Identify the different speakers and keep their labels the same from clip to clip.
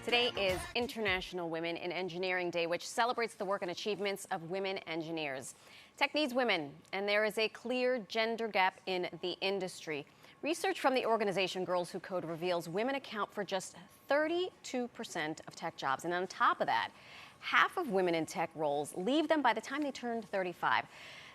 Speaker 1: Today is International Women in Engineering Day, which celebrates the work and achievements of women engineers. Tech needs women, and there is a clear gender gap in the industry. Research from the organization Girls Who Code reveals women account for just 32% of tech jobs. And on top of that, half of women in tech roles leave them by the time they turn 35.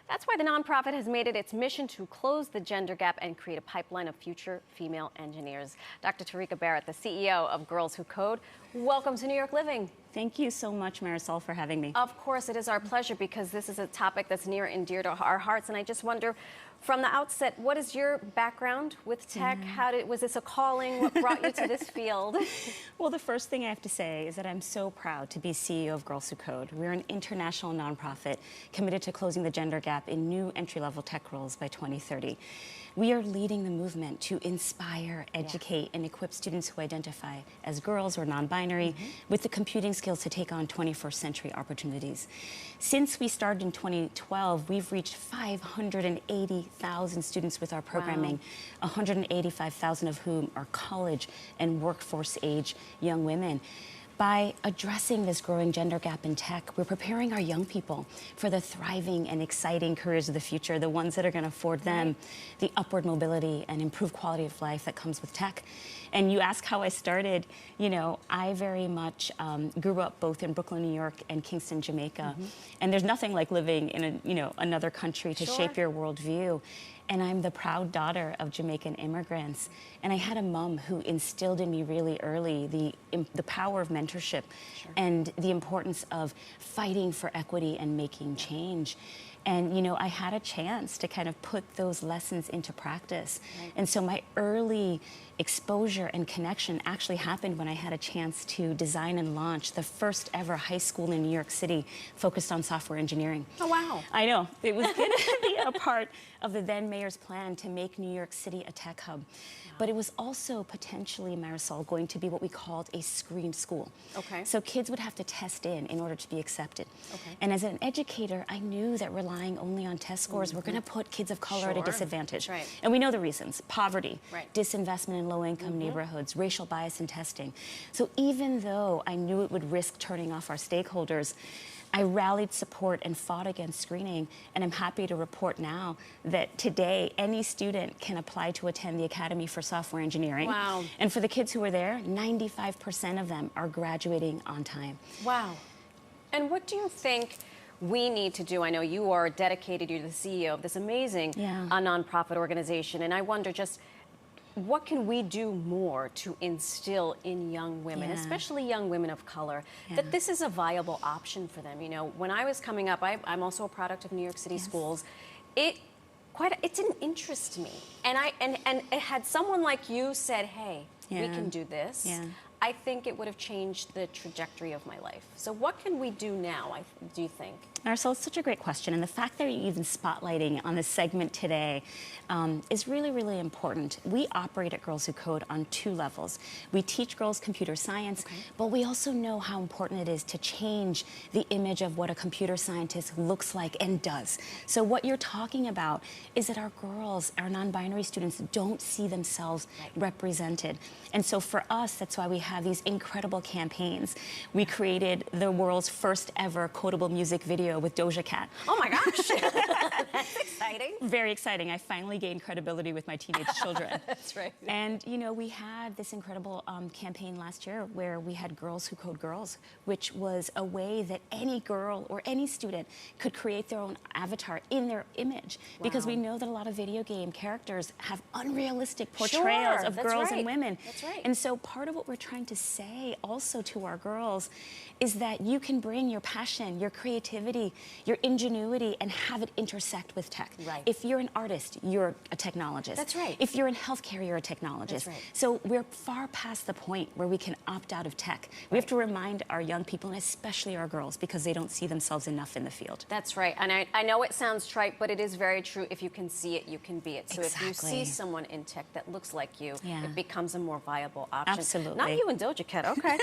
Speaker 1: That's why the nonprofit has made it its mission to close the gender gap and create a pipeline of future female engineers. Dr. Tarika Barrett, the CEO of Girls Who Code, welcome to New York Living.
Speaker 2: Thank you so much, Marisol, for having me.
Speaker 1: Of course, it is our pleasure because this is a topic that's near and dear to our hearts. And I just wonder, from the outset, what is your background with tech? Was this a calling? What brought you to this field?
Speaker 2: Well, the first thing I have to say is that I'm so proud to be CEO of Girls Who Code. We're an international nonprofit committed to closing the gender gap in new entry-level tech roles by 2030. We are leading the movement to inspire, educate, and equip students who identify as girls or non-binary with the computing skills to take on 21st century opportunities. Since we started in 2012, we've reached 580,000 students with our programming, 185,000 of whom are college and workforce age young women. By addressing this growing gender gap in tech, we're preparing our young people for the thriving and exciting careers of the future, the ones that are going to afford them the upward mobility and improved quality of life that comes with tech. And you ask how I started, you know, I very much grew up both in Brooklyn, New York and Kingston, Jamaica. And there's nothing like living in another country to shape your worldview. And I'm the proud daughter of Jamaican immigrants. And I had a mom who instilled in me really early the power of mentorship and the importance of fighting for equity and making change. And, you know, I had a chance to kind of put those lessons into practice. And so my early exposure and connection actually happened when I had a chance to design and launch the first ever high school in New York City focused on software engineering.
Speaker 1: Oh, wow.
Speaker 2: I know. It was going to be a part of the then mayor's plan to make New York City a tech hub. But it was also potentially, Marisol, going to be what we called a screened school.
Speaker 1: Okay.
Speaker 2: So kids would have to test in order to be accepted. Okay. And as an educator, I knew that relying only on test scores were going to put kids of color at a disadvantage.
Speaker 1: Right.
Speaker 2: And we know the reasons: poverty, disinvestment in low-income neighborhoods, racial bias in testing. So even though I knew it would risk turning off our stakeholders, I rallied support and fought against screening, and I'm happy to report now that today any student can apply to attend the Academy for Software Engineering.
Speaker 1: Wow.
Speaker 2: And for the kids who are there, 95% of them are graduating on time.
Speaker 1: Wow. And what do you think we need to do? I know you are dedicated, you're the CEO of this amazing nonprofit organization, and I wonder just, what can we do more to instill in young women, especially young women of color, that this is a viable option for them? You know, when I was coming up, I'm also a product of New York City schools. It didn't interest me, and had someone like you said, "Hey, we can do this," I think it would have changed the trajectory of my life. So what can we do now, do you think?
Speaker 2: Marisol, it's such a great question. And the fact that you're even spotlighting on this segment today is really, really important. We operate at Girls Who Code on two levels. We teach girls computer science, but we also know how important it is to change the image of what a computer scientist looks like and does. So what you're talking about is that our girls, our non-binary students, don't see themselves represented. And so for us, that's why we have these incredible campaigns. We created the world's first ever quotable music video with Doja Cat.
Speaker 1: Oh my gosh, that's exciting.
Speaker 2: Very exciting. I finally gained credibility with my teenage children.
Speaker 1: That's right.
Speaker 2: And you know, we had this incredible campaign last year where we had Girls Who Code Girls, which was a way that any girl or any student could create their own avatar in their image. Because we know that a lot of video game characters have unrealistic portrayals of girls and women.
Speaker 1: That's right.
Speaker 2: And so part of what we're trying to say also to our girls is that you can bring your passion, your creativity, your ingenuity, and have it intersect with tech.
Speaker 1: Right.
Speaker 2: If you're an artist, you're a technologist.
Speaker 1: That's right.
Speaker 2: If you're in healthcare, you're a technologist.
Speaker 1: That's right.
Speaker 2: So we're far past the point where we can opt out of tech. We have to remind our young people, and especially our girls, because they don't see themselves enough in the field.
Speaker 1: That's right. And I know it sounds trite, but it is very true. If you can see it, you can be it. So if you see someone in tech that looks like you, it becomes a more viable option.
Speaker 2: Absolutely.
Speaker 1: Not you and Doja Cat, okay.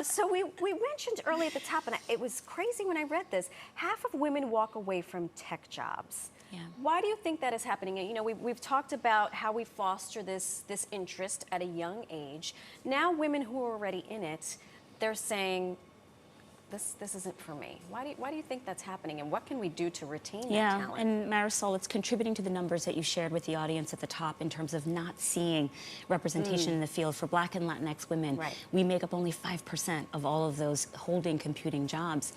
Speaker 1: So we mentioned early at the top, and it was crazy when I read this, half of women walk away from tech jobs.
Speaker 2: Yeah.
Speaker 1: Why do you think that is happening? You know, we've talked about how we foster this interest at a young age. Now women who are already in it, they're saying, this isn't for me. Why do you think that's happening, and what can we do to retain that talent?
Speaker 2: Yeah, and Marisol, it's contributing to the numbers that you shared with the audience at the top in terms of not seeing representation in the field for Black and Latinx women.
Speaker 1: Right.
Speaker 2: We make up only 5% of all of those holding computing jobs.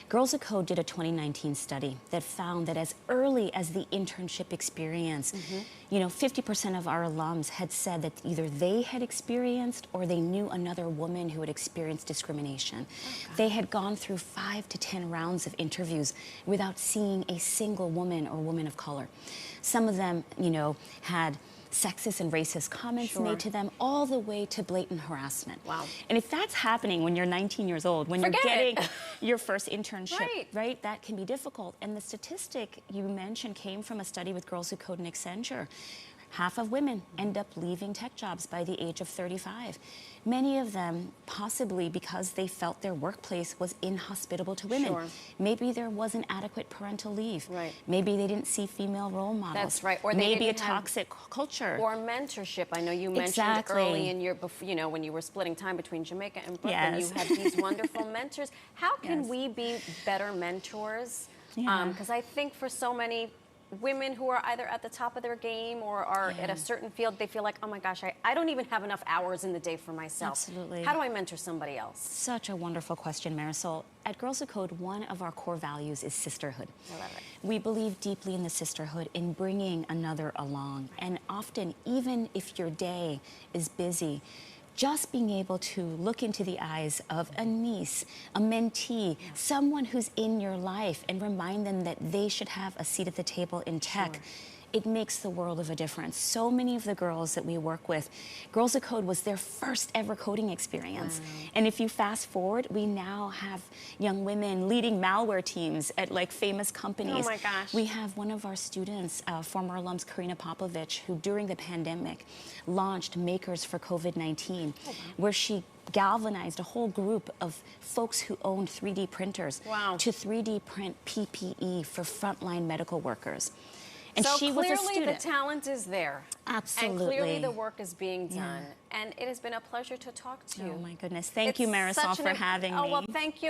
Speaker 2: Girls of Code did a 2019 study that found that as early as the internship experience, you know, 50% of our alums had said that either they had experienced or they knew another woman who had experienced discrimination. They had gone through 5 to 10 rounds of interviews without seeing a single woman or woman of color. Some of them, you know, had sexist and racist comments made to them, all the way to blatant harassment.
Speaker 1: Wow.
Speaker 2: And if that's happening when you're 19 years old, when you're getting your first internship, right, that can be difficult. And the statistic you mentioned came from a study with Girls Who Code and Accenture. Half of women end up leaving tech jobs by the age of 35. Many of them possibly because they felt their workplace was inhospitable to women. Maybe there wasn't adequate parental leave. Maybe they didn't see female role models.
Speaker 1: That's right. Or
Speaker 2: maybe a toxic culture.
Speaker 1: Or mentorship. I know you mentioned early in your, you know, when you were splitting time between Jamaica and Brooklyn, you had these wonderful mentors. How can we be better mentors? Because I think for so many women who are either at the top of their game or are at a certain field, they feel like, oh my gosh, I don't even have enough hours in the day for myself.
Speaker 2: Absolutely.
Speaker 1: How do I mentor somebody else?
Speaker 2: Such a wonderful question, Marisol. At Girls Who Code, one of our core values is sisterhood.
Speaker 1: I love it.
Speaker 2: We believe deeply in the sisterhood, in bringing another along. And often, even if your day is busy, just being able to look into the eyes of a niece, a mentee, someone who's in your life, and remind them that they should have a seat at the table in tech, it makes the world of a difference. So many of the girls that we work with, Girls of Code was their first ever coding experience. And if you fast forward, we now have young women leading malware teams at like famous companies.
Speaker 1: Oh my gosh.
Speaker 2: We have one of our students, former alums, Karina Popovich, who during the pandemic launched Makers for COVID-19, where she galvanized a whole group of folks who owned 3D printers to 3D print PPE for frontline medical workers. And
Speaker 1: so
Speaker 2: she was a
Speaker 1: clearly
Speaker 2: student.
Speaker 1: the talent is there.
Speaker 2: Absolutely.
Speaker 1: And clearly the work is being done. And it has been a pleasure to talk to you.
Speaker 2: Oh my goodness. Thank you, Marisol, for having me.
Speaker 1: Oh, well, thank you.